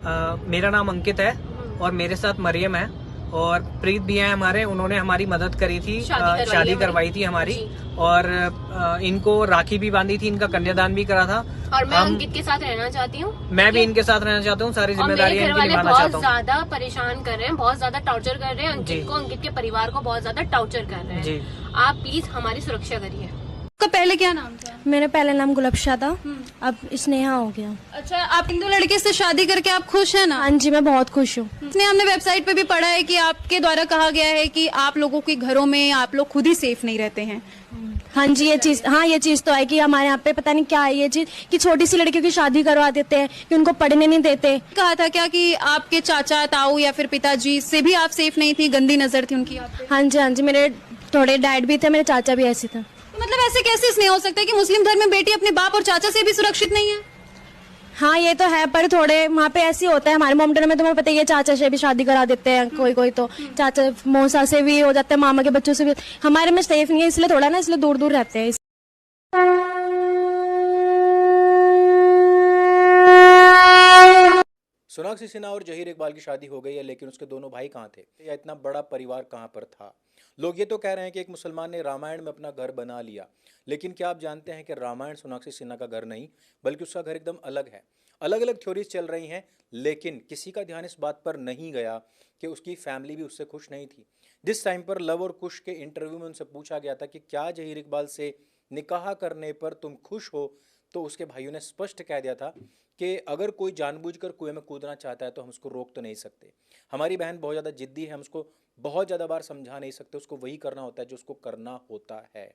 मेरा नाम अंकित है और मेरे साथ मरियम है और प्रीत भी है हमारे। उन्होंने हमारी मदद करी थी, शादी करवाई थी हमारी और इनको राखी भी बांधी थी, इनका कन्यादान भी करा था। और मैं अंकित के साथ रहना चाहती हूँ। मैं भी इनके साथ रहना चाहता हूँ, सारी जिम्मेदारी इनकी निभाना चाहता हूँ। बहुत ज्यादा परेशान कर रहे हैं, बहुत ज्यादा टॉर्चर कर रहे हैं अंकित को, अंकित के परिवार को बहुत ज्यादा टॉर्चर कर रहे हैं। आप प्लीज हमारी सुरक्षा करिए। आपका पहले क्या नाम था? मेरा पहला नाम गुलबशा था, अब स्नेहा हो गया। अच्छा, आप हिंदू लड़के से शादी करके आप खुश हैं ना? हाँ जी, मैं बहुत खुश हूँ। इसने हमने वेबसाइट पे भी पढ़ा है कि आपके द्वारा कहा गया है कि आप लोगों के घरों में आप लोग खुद ही सेफ नहीं रहते हैं। हाँ जी, ये चीज तो है कि हमारे यहाँ पे पता नहीं क्या है ये चीज कि छोटी सी लड़कियों की शादी करवा देते हैं, कि उनको पढ़ने नहीं देते। कहा था क्या कि आपके चाचा ताऊ या फिर पिताजी से भी आप सेफ नहीं थी, गंदी नजर थी उनकी आप पे? हाँ जी, मेरे थोड़े डैड भी थे, मेरे चाचा भी ऐसे थे। मतलब ऐसे कैसे स्नेह हो सकता है कि मुस्लिम धर्म में बेटी अपने बाप और चाचा से भी सुरक्षित नहीं है? हाँ ये तो है, पर थोड़े वहाँ पे ऐसे होता है। हमारे मोमडन में तुम्हें पता ही है, चाचा से भी शादी करा देते हैं, कोई तो चाचा मौसा से भी हो जाता है, मामा के बच्चों से भी। हमारे में सेफ नहीं है, इसलिए थोड़ा ना, इसलिए दूर दूर रहते हैं। सोनाक्षी सिन्हा और जहीर इकबाल की शादी हो गई है, लेकिन उसके दोनों भाई कहाँ थे या इतना बड़ा परिवार कहाँ पर था? लोग ये तो कह रहे हैं कि एक मुसलमान ने रामायण में अपना घर बना लिया, लेकिन क्या आप जानते हैं कि रामायण सोनाक्षी सिन्हा का घर नहीं, बल्कि उसका घर एकदम अलग है। अलग अलग थ्योरीज चल रही हैं, लेकिन किसी का ध्यान इस बात पर नहीं गया कि उसकी फैमिली भी उससे खुश नहीं थी। जिस टाइम पर लव और कुश के इंटरव्यू में उनसे पूछा गया था कि क्या जहीर इकबाल से निकाह करने पर तुम खुश हो, तो उसके भाइयों ने स्पष्ट कह दिया था कि अगर कोई जानबूझकर कुएं में कूदना चाहता है तो हम उसको रोक तो नहीं सकते। हमारी बहन बहुत ज़्यादा जिद्दी है, हम उसको बहुत ज़्यादा बार समझा नहीं सकते, उसको वही करना होता है जो उसको करना होता है।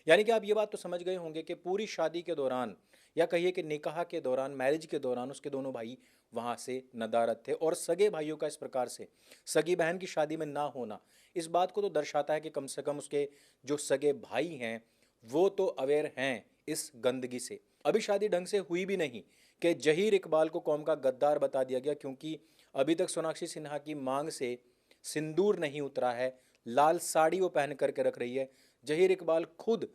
यानी कि आप ये बात तो समझ गए होंगे कि पूरी शादी के दौरान या कहिए कि निकाह के दौरान, मैरिज के दौरान उसके दोनों भाई वहाँ से नदारद थे। और सगे भाइयों का इस प्रकार से सगी बहन की शादी में ना होना इस बात को तो दर्शाता है कि कम से कम उसके जो सगे भाई हैं वो तो अवेयर हैं इस गंदगी से। अभी शादी ढंग से हुई भी नहीं कि जहीर इकबाल को कौम का गद्दार बता दिया गया, क्योंकि अभी तक सोनाक्षी सिन्हा की मांग से सिंदूर नहीं उतरा है। लाल साड़ी वो पहन करके रख रही है। जहीर इकबाल खुद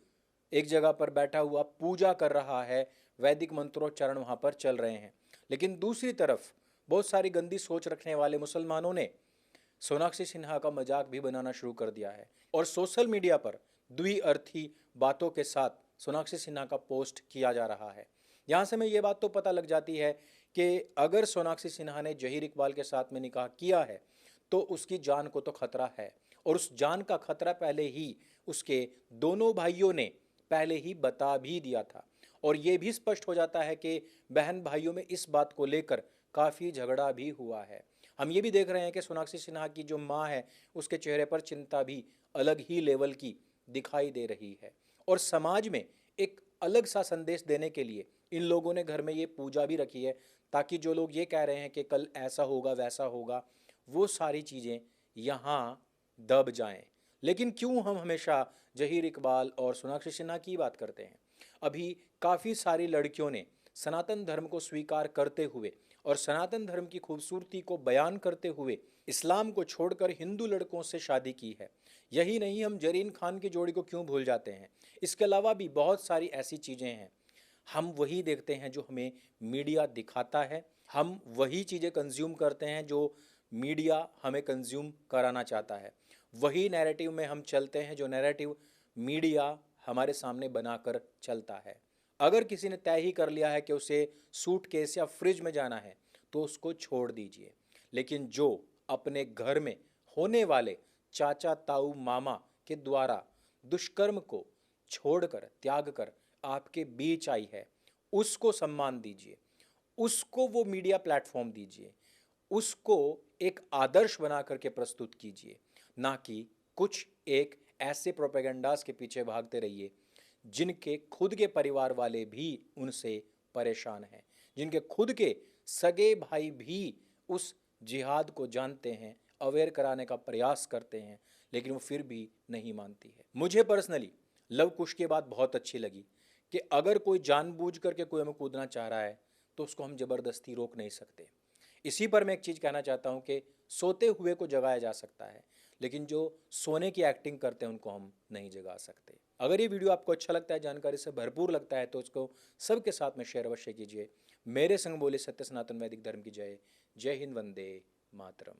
एक जगह पर बैठा हुआ पूजा कर रहा है, वैदिक मंत्रोच्चारण वहाँ पर चल रहे हैं। लेकिन दूसरी तरफ बहुत सारी गंदी सोच रखने वाले मुसलमानों ने सोनाक्षी सिन्हा का मजाक भी बनाना शुरू कर दिया है और सोशल मीडिया पर द्विअर्थी बातों के साथ सोनाक्षी सिन्हा का पोस्ट किया जा रहा है। यहाँ से हमें ये बात तो पता लग जाती है कि अगर सोनाक्षी सिन्हा ने जहीर इकबाल के साथ में निकाह किया है तो उसकी जान को तो खतरा है, और उस जान का खतरा पहले ही उसके दोनों भाइयों ने पहले ही बता भी दिया था। और ये भी स्पष्ट हो जाता है कि बहन भाइयों में इस बात को लेकर काफ़ी झगड़ा भी हुआ है। हम ये भी देख रहे हैं कि सोनाक्षी सिन्हा की जो माँ है उसके चेहरे पर चिंता भी अलग ही लेवल की दिखाई दे रही है। और समाज में एक अलग सा संदेश देने के लिए इन लोगों ने घर में ये पूजा भी रखी है, ताकि जो लोग ये कह रहे हैं कि कल ऐसा होगा वैसा होगा, वो सारी चीज़ें यहाँ दब जाएं। लेकिन क्यों हम हमेशा जहीर इकबाल और सोनाक्षी सिन्हा की बात करते हैं? अभी काफ़ी सारी लड़कियों ने सनातन धर्म को स्वीकार करते हुए और सनातन धर्म की खूबसूरती को बयान करते हुए इस्लाम को छोड़कर हिंदू लड़कों से शादी की है। यही नहीं, हम जरीन खान की जोड़ी को क्यों भूल जाते हैं? इसके अलावा भी बहुत सारी ऐसी चीज़ें हैं। हम वही देखते हैं जो हमें मीडिया दिखाता है, हम वही चीज़ें कंज्यूम करते हैं जो मीडिया हमें कंज्यूम कराना चाहता है। वही नैरेटिव में हम चलते हैं जो नैरेटिव मीडिया हमारे सामने बनाकर चलता है। अगर किसी ने तय ही कर लिया है कि उसे सूटकेस या फ्रिज में जाना है तो उसको छोड़ दीजिए, लेकिन जो अपने घर में होने वाले चाचा ताऊ मामा के द्वारा दुष्कर्म को छोड़कर त्याग कर आपके बीच आई है उसको सम्मान दीजिए, उसको वो मीडिया प्लेटफॉर्म दीजिए, उसको एक आदर्श बना करके प्रस्तुत कीजिए, ना कि कुछ एक ऐसे प्रोपेगेंडास के पीछे भागते रहिए जिनके खुद के परिवार वाले भी उनसे परेशान हैं, जिनके खुद के सगे भाई भी उस जिहाद को जानते हैं, अवेयर कराने का प्रयास करते हैं, लेकिन वो फिर भी नहीं मानती है। मुझे पर्सनली लव कुश की बात बहुत अच्छी लगी कि अगर कोई जानबूझ करके कुएं में कूदना चाह रहा है तो उसको हम ज़बरदस्ती रोक नहीं सकते। इसी पर मैं एक चीज़ कहना चाहता हूँ कि सोते हुए को जगाया जा सकता है, लेकिन जो सोने की एक्टिंग करते हैं उनको हम नहीं जगा सकते। अगर ये वीडियो आपको अच्छा लगता है, जानकारी से भरपूर लगता है, तो उसको सबके साथ में शेयर अवश्य कीजिए। मेरे संग बोले सत्य सनातन वैदिक धर्म की जय। जय हिंद, वंदे मातरम।